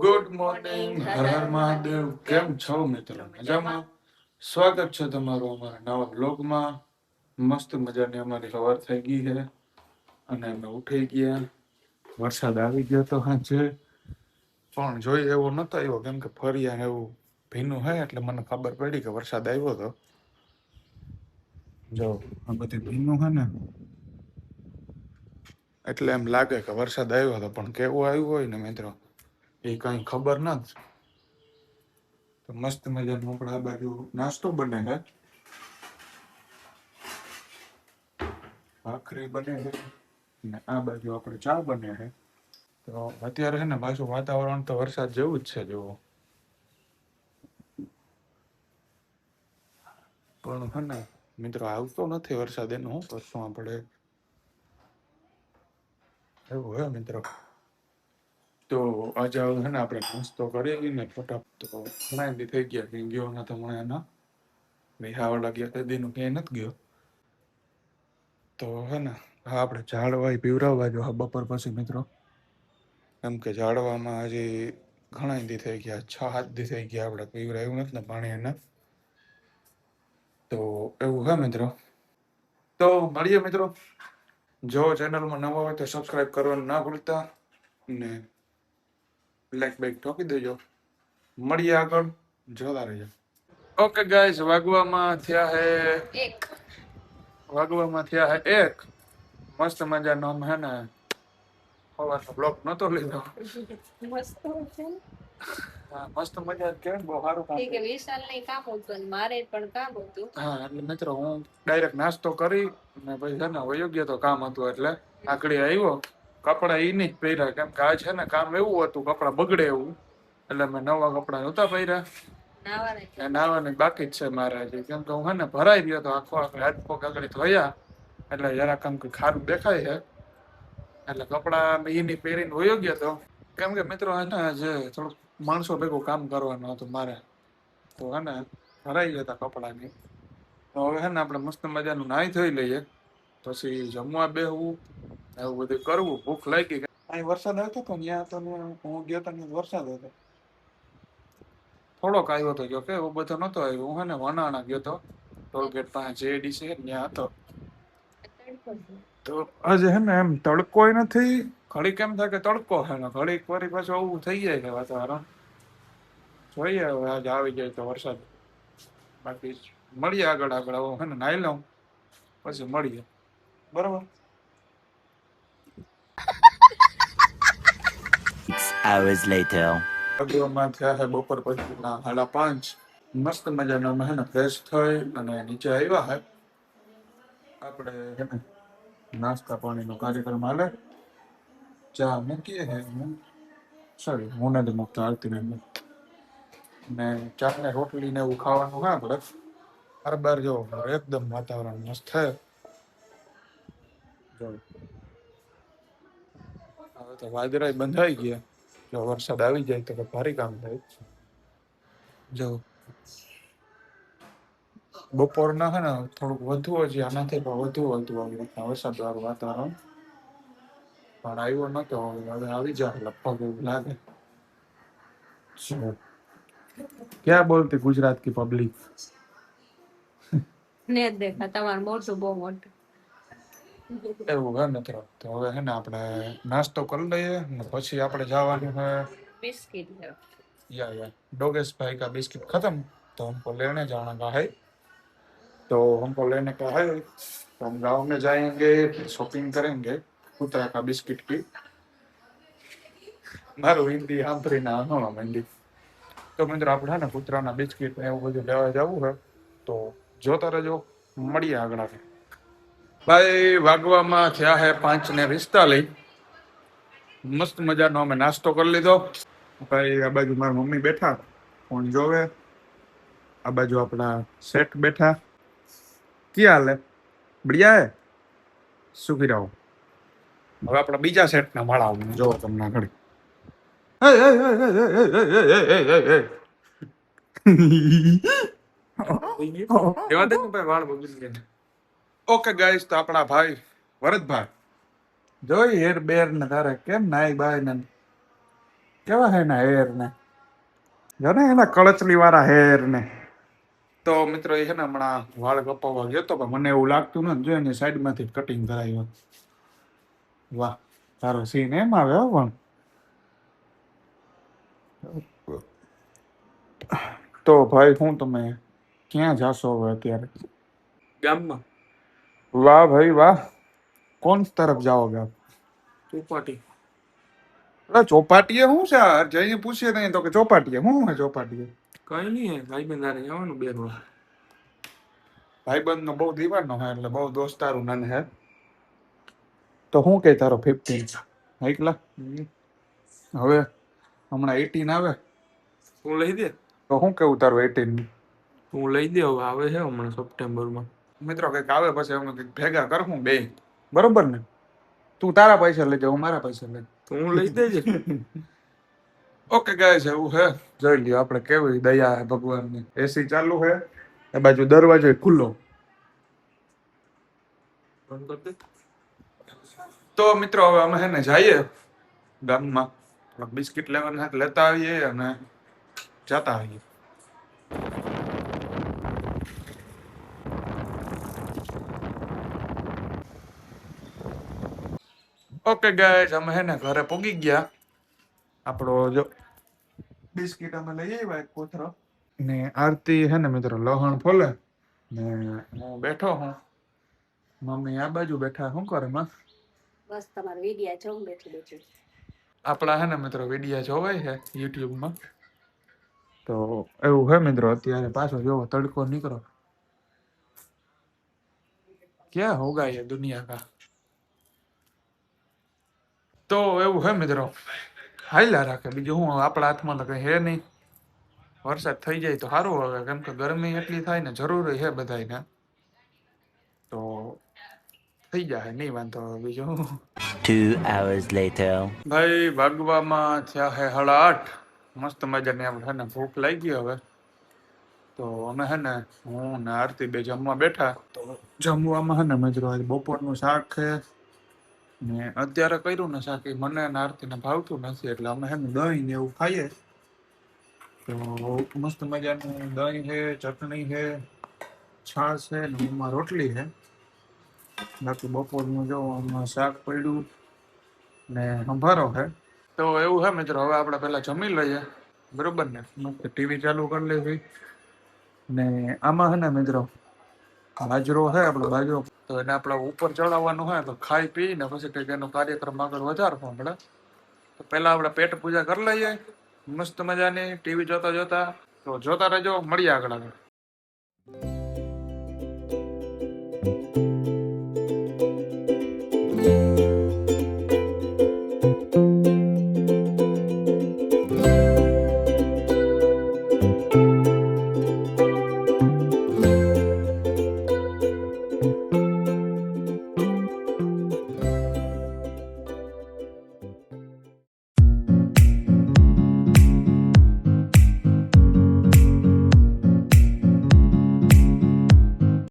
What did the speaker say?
Good morning, Har Har Mahadev. કેમ છો મિત્રો? મજામાં? સ્વાગત છે તમારું અમારા નવા બ્લોગમાં. મસ્ત મજાની અમારી સવાર થઈ ગઈ છે અને અમે ઉઠી ગયા. વરસાદ આવી ગયો તો સાંજે, પણ જોઈ એવો નતો આવ્યો કેમ કે ફરિયા એવું ભીનું હે એટલે મને ખબર પડી કે વરસાદ આવ્યો હતો. જો આ બધું ભીનું હે ને એટલે એમ લાગે કે વરસાદ આવ્યો હતો, પણ કેવો આવ્યો હોય ને મિત્રો એ કઈ ખબર નથી. તો મસ્ત મજાનો આપણે આ બાજુ નાસ્તો બને છે, ભાખરી બને છે ને આ બાજુ આપણે ચા બને છે. તો અત્યારે છે ને પાછું વાતાવરણ તો વરસાદ જેવું જ છે જુઓ, પણ છે ને મિત્રો આવતો નથી વરસાદ. એનું શું કરશું આપણે, એવું હે મિત્રો. તો આજે છે ને આપણે નાસ્તો કરી ને ફટાફટ, તો ઘણા દી થઈ ગયા કે ગયો ના તો મને એના વિહાવાળા ગયા તે દીનું ક્યાંય નથી ગયો. તો હે ને હા આપણે ઝાડવા પીવરાવવા જો બપોર પછી મિત્રો, કેમ કે ઝાડવામાં હજી ઘણા દી થઈ ગયા, 6-7 દી થઈ ગયા આપણે પીવરાયું નથી ને પાણી એને. તો એવું હે મિત્રો. તો મળીએ મિત્રો. જો ચેનલમાં નવા હોય તો સબસ્ક્રાઇબ કરવાનું ના ભૂલતા ને લાઈક બાઈક ઠોકી દેજો. મળીએ આગળ, જોતા રહેજો. ઓકે ગાઈસ, વાગવામાં થયા હે 1. મસ્ત મજાનો હે ને સવારનો બ્લોક નતો લીધો. હા મસ્ત મજા કેમ બહુ સારું કામ કે વિશાલ ને કામ હતું ને મારે પણ કામ હતું. હા એટલે મિત્રો હું ડાયરેક્ટ નાસ્તો કરી અને પછી છે ને વયો ગયો તો કામ હતું એટલે આકડી આવ્યો. કપડા ઈ નહીં પહેર્યા કેમ કે આ છે ને કામ એવું હતું કપડા બગડે એવું, એટલે મેં નવા કપડા નહોતા પહેર્યા. નાવાની બાકી જ છે મારે હજી, કેમ કે હું છે ને ભરાઈ ગયો તો આખો હાથ પગ આગળ ધોયા એટલે જરાક આમ ખારું દેખાય છે, એટલે કપડા ઈ નહીં પહેરીને વયો ગયો તો. કેમ કે મિત્રો હે ને જે થોડુંક માણસો ભેગું કામ કરવાનું હતું મારે, તો હે ને ભરાઈ ગયા હતા કપડાની. તો હવે હે ને આપણે મસ્ત મજાનું નાહી ધોઈ લઈએ, પછી જમવા બેહવું એવું બધું કરવું. ભૂખ લાગી. અહીં વરસાદ આવતો હતો ત્યાં તો હું ગયો તો વરસાદ હતો, થોડોક આવ્યો હતો. જો કે એવું બધો નતો આવ્યો. હું હે ને વનાણા ગયો તો ટોલગેટ પાસે જેડી છે ત્યાં હતો. તો આજે હે ને એમ તડકો નથી, ઘડીક એમ થાય કે તડકો છે ને ઘડીક વળી પાછું આવું થઈ જાય છે વાતાવરણ. જોઈએ હવે આજે આવી જાય તો વરસાદ. બાકી મળીએ આગળ. હે ને નાઈ લઉં પછી મળીએ, બરાબર. Hours later. અગવામાં થયા છે બપોર પછીના 5:30. મસ્ત મજાનો અમે હે ને ફ્રેશ થઈ અને નીચે આવ્યા હે. આપણે હે ને નાસ્તા પાણીનો કાર્યક્રમ હાલે. ચા મૂકીએ હે સોરી હું નથી મૂકતો, આવતી ને ચા ને રોટલી ને એવું ખાવાનું હા આપણે. બાર જો એકદમ વાતાવરણ મસ્ત છે. જો હવે તો વાદળા બંધાઈ ગયા. જો વરસાદ આવી જાય તો ભારી કામ થાય. જો બપોરના છે ને થોડુંક વધુ હજી આનાથી પણ વધુ આવી રીતના વરસાદ વાળું વાતાવરણ, પણ આવ્યો નતો. હવે આવી જાય લગભગ એવું લાગે. ક્યાં બોલતી ગુજરાત કી પબ્લિક ને દેખા તમારું મોટું બહુ મોટું એવું હે મિત્રો. તો હવે હે ને આપણે નાસ્તો કરી લઈએ ને પછી આપણે જવાનું है बिस्किट या डोगेश भाई का बिस्किट खत्म तो हमको लेने जाना का है, तो हमको लेने का है तो हम गाँव में जाएंगे, शॉपिंग करेंगे कुतरा का बिस्किट की. મારું હિન્દી સાંભળીને હણવા માંડી. તો મિત્રો આપણે હે ને કૂતરાના બિસ્કિટ ને એવું બધું લેવા જવું છે, તો જોતા રહેજો. મળીએ આગળ. ભાઈ વાગવામાં થયા હે 5:45. મસ્ત મજાનો અમે નાસ્તો કરી લીધો. ભાઈ આ બાજુ મારા મમ્મી બેઠા ફોન જોવે, આ બાજુ આપણા શેઠ બેઠા. ક્યાં હાલે બઢિયા હે સુખી રહો. હવે આપણા બીજા શેઠના માળા જોવો તમને ઘડી. એવા દે ને ભાઈ વાળ બગડી ગયા. ઓકે ગાઈસ, તો આપણા ભાઈ ભરતભાઈ જોઈ હેર બેર ને તારે કેમ નાઈ બાય ને કેવા હે એના હેર ને, જો ને એના કળચલી વાળા હેર ને. તો મિત્રો એ છે ને હમણાં વાળ કપાવવા ગયો તો પણ મને એવું લાગતું ને જો એની સાઈડ માંથી કટિંગ કરાવ્યો. વાહ, તારો સીન એમ આવે હો. પણ તો ભાઈ હું તમે ક્યાં જાશો હવે અત્યારે? ગામમાં. વાહ ભાઈ વાહ, કોણ તરફ જાઓગે આપ? ચોપાટી. અરે ચોપાટીએ શું છે? જઈને પૂછીએ નહીં તો કે ચોપાટીએ શું હે? ચોપાટીએ કઈ નહીં, ભાઈ બંધ હારે જવાનું બેરવા. ભાઈબંધ નો બહુ દીવાનો હે એટલે બહુ દોસ્તારું નન હે. તો શું કે તારો 15 હાઈકલા હવે હમણાં 18 આવે તું લઈ દે. તો શું કેવું તારું 18? તું લઈ દે, હવે આવે છે હમણાં સપ્ટેમ્બરમાં. મિત્રો કઈક આવે પછી અમે કઈક ભેગા કરશું બે, બરોબર ને? તું તારા પૈસા લેજે, હું મારા પૈસા લઈ. તો હું લઈ દેજે. ઓકે ગાઈસ, એવું હે. જોઈ લ્યો આપણે કેવી દયા હે ભગવાનની. એસી ચાલુ હે, એ બાજુ દરવાજો ખુલ્લો. બંધ કર દે. તો મિત્રો હવે અમે હે ને જઈએ ગામમાં, બિસ્કિટ લેવાના લેતા આવીએ અને જતા આવીએ. ઓકે ગાઈસ, અમે હે ને ઘરે પહોંચી ગયા. આપણો જો બિસ્કિટ અમે લઈ આવ્યા એક કોથરો ને આરતી હે ને મિત્રો લહણ ફોલે ને હું બેઠો હું. મમ્મી આ બાજુ બેઠા. શું કરે માં? બસ તમારા વિડિયા જોઉં બેઠી. આપણા હે ને મિત્રો વિડિયા જોવાય છે યુટ્યુબમાં. તો એવું હે મિત્રો, અત્યારે પાછો જોવો તડકો નીકળો. ક્યાં હોગા ये दुनिया का. તો એવું હે મિત્રો, હાલ્યા રાખે. બીજું હું, આપણા હાથમાં તો કઈ હે નહીં. વરસાદ થઈ જાય તો સારું હવે, કેમ કે ગરમી એટલી થાય ને, જરૂરી છે બધાને. તો થઈ જાય, નહીં વાંધો. બીજું 2 hours later. ભાઈ ભાગવામાં થયા હે 8:30. મસ્ત મજાની આપણે હે ને ભૂખ લાગી હવે. તો અમે હે ને હું ને આરતી બે જમવા બેઠા. તો જમવામાં હે ને મિત્રો આજે બપોરનું શાક છે ને અત્યારે કર્યું ને શાક એ મને ને આરતીને ભાવતું નથી એટલે અમે હે ને દહીં ને એવું ખાઈએ. તો મસ્ત મજાનું દહીં છે, ચટણી છે, છાશ છે ને એમાં રોટલી છે. બાકી બપોરનું જો આમાં શાક પડ્યું ને સંભારો છે. તો એવું છે મિત્રો, હવે આપણે પેલા જમી લઈએ, બરોબર ને? મસ્ત ટીવી ચાલુ કરી લેવી ને આમાં છે ને મિત્રો બાજરો છે આપણો બાજરો, તો એને આપણે ઉપર ચડાવવાનું હોય તો ખાઈ પી ને પછી કંઈક એનો કાર્યક્રમ આગળ વધારવો આપણે. તો પહેલા આપણે પેટ પૂજા કરી લઈએ મસ્ત મજાની ટીવી જોતા જોતા. તો જોતા રહેજો, મળીએ આગળ આગળ.